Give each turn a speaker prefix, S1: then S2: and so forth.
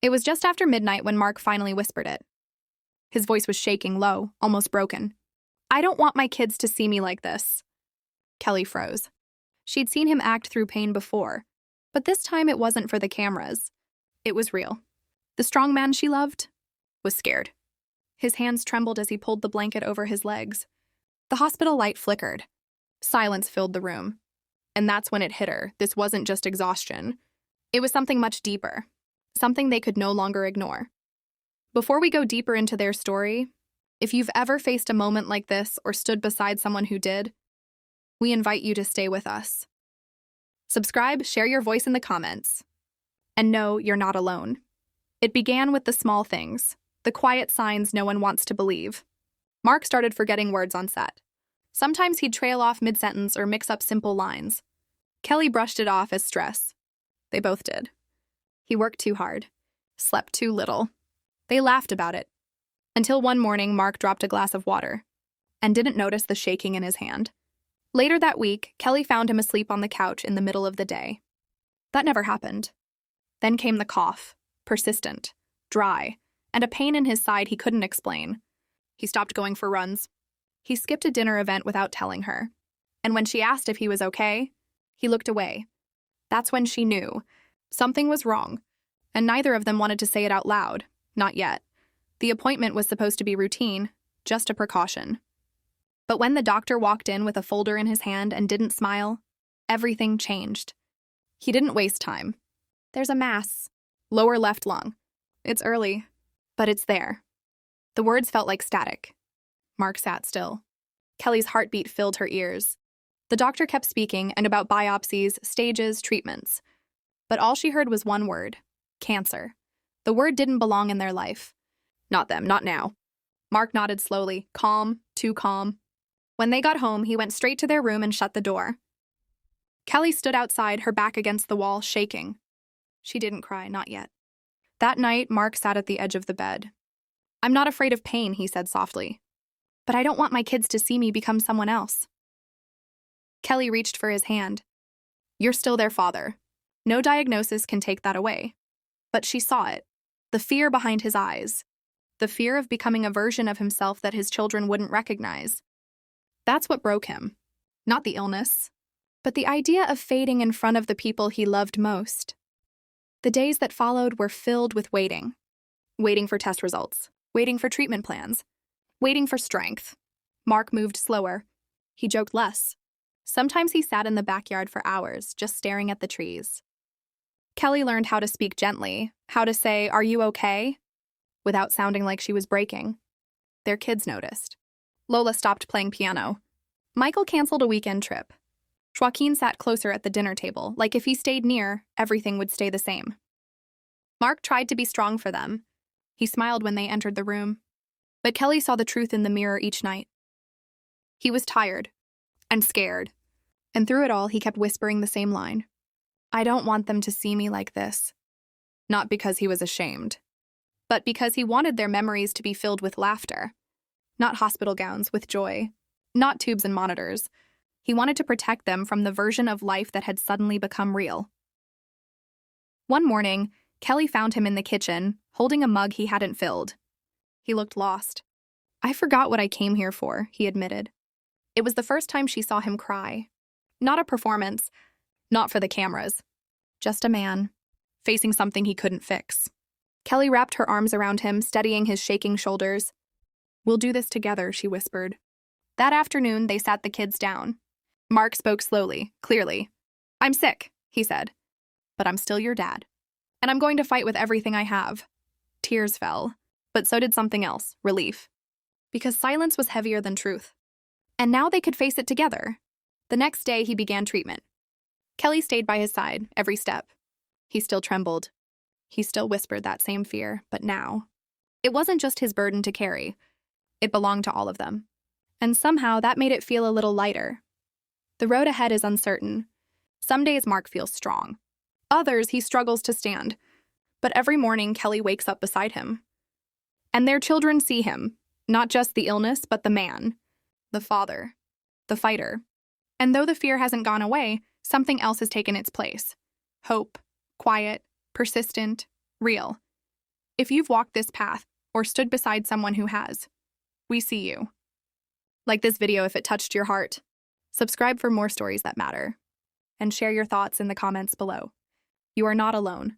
S1: It was just after midnight when Mark finally whispered it. His voice was shaking low, almost broken. "I don't want my kids to see me like this." Kelly froze. She'd seen him act through pain before, but this time it wasn't for the cameras. It was real. The strong man she loved was scared. His hands trembled as he pulled the blanket over his legs. The hospital light flickered. Silence filled the room. And that's when it hit her. This wasn't just exhaustion. It was something much deeper. Something they could no longer ignore. Before we go deeper into their story, if you've ever faced a moment like this or stood beside someone who did, we invite you to stay with us. Subscribe, share your voice in the comments. And know you're not alone. It began with the small things, the quiet signs no one wants to believe. Mark started forgetting words on set. Sometimes he'd trail off mid-sentence or mix up simple lines. Kelly brushed it off as stress. They both did. He worked too hard, slept too little. They laughed about it. Until one morning, Mark dropped a glass of water and didn't notice the shaking in his hand. Later that week, Kelly found him asleep on the couch in the middle of the day. That never happened. Then came the cough, persistent, dry, and a pain in his side he couldn't explain. He stopped going for runs. He skipped a dinner event without telling her. And when she asked if he was okay, he looked away. That's when she knew. Something was wrong, and neither of them wanted to say it out loud. Not yet. The appointment was supposed to be routine, just a precaution. But when the doctor walked in with a folder in his hand and didn't smile, everything changed. He didn't waste time. "There's a mass. Lower left lung. It's early, but it's there." The words felt like static. Mark sat still. Kelly's heartbeat filled her ears. The doctor kept speaking and about biopsies, stages, treatments. But all she heard was one word: cancer. The word didn't belong in their life. Not them, not now. Mark nodded slowly, calm, too calm. When they got home, he went straight to their room and shut the door. Kelly stood outside, her back against the wall, shaking. She didn't cry, not yet. That night, Mark sat at the edge of the bed. "I'm not afraid of pain," he said softly. "But I don't want my kids to see me become someone else." Kelly reached for his hand. "You're still their father. No diagnosis can take that away." But she saw it. The fear behind his eyes. The fear of becoming a version of himself that his children wouldn't recognize. That's what broke him. Not the illness, but the idea of fading in front of the people he loved most. The days that followed were filled with waiting. Waiting for test results. Waiting for treatment plans. Waiting for strength. Mark moved slower. He joked less. Sometimes he sat in the backyard for hours, just staring at the trees. Kelly learned how to speak gently, how to say, "Are you okay?" without sounding like she was breaking. Their kids noticed. Lola stopped playing piano. Michael canceled a weekend trip. Joaquin sat closer at the dinner table, like if he stayed near, everything would stay the same. Mark tried to be strong for them. He smiled when they entered the room. But Kelly saw the truth in the mirror each night. He was tired and scared, and through it all, he kept whispering the same line. "I don't want them to see me like this." Not because he was ashamed, but because he wanted their memories to be filled with laughter. Not hospital gowns, with joy. Not tubes and monitors. He wanted to protect them from the version of life that had suddenly become real. One morning, Kelly found him in the kitchen, holding a mug he hadn't filled. He looked lost. "I forgot what I came here for," he admitted. It was the first time she saw him cry. Not a performance. Not for the cameras. Just a man, facing something he couldn't fix. Kelly wrapped her arms around him, steadying his shaking shoulders. "We'll do this together," she whispered. That afternoon, they sat the kids down. Mark spoke slowly, clearly. "I'm sick," he said, "but I'm still your dad. And I'm going to fight with everything I have." Tears fell, but so did something else, relief. Because silence was heavier than truth. And now they could face it together. The next day, he began treatment. Kelly stayed by his side, every step. He still trembled. He still whispered that same fear, but now. It wasn't just his burden to carry. It belonged to all of them. And somehow that made it feel a little lighter. The road ahead is uncertain. Some days Mark feels strong. Others he struggles to stand. But every morning Kelly wakes up beside him. And their children see him, not just the illness, but the man, the father, the fighter. And though the fear hasn't gone away, something else has taken its place. Hope, quiet, persistent, real. If you've walked this path or stood beside someone who has, we see you. Like this video if it touched your heart. Subscribe for more stories that matter. And share your thoughts in the comments below. You are not alone.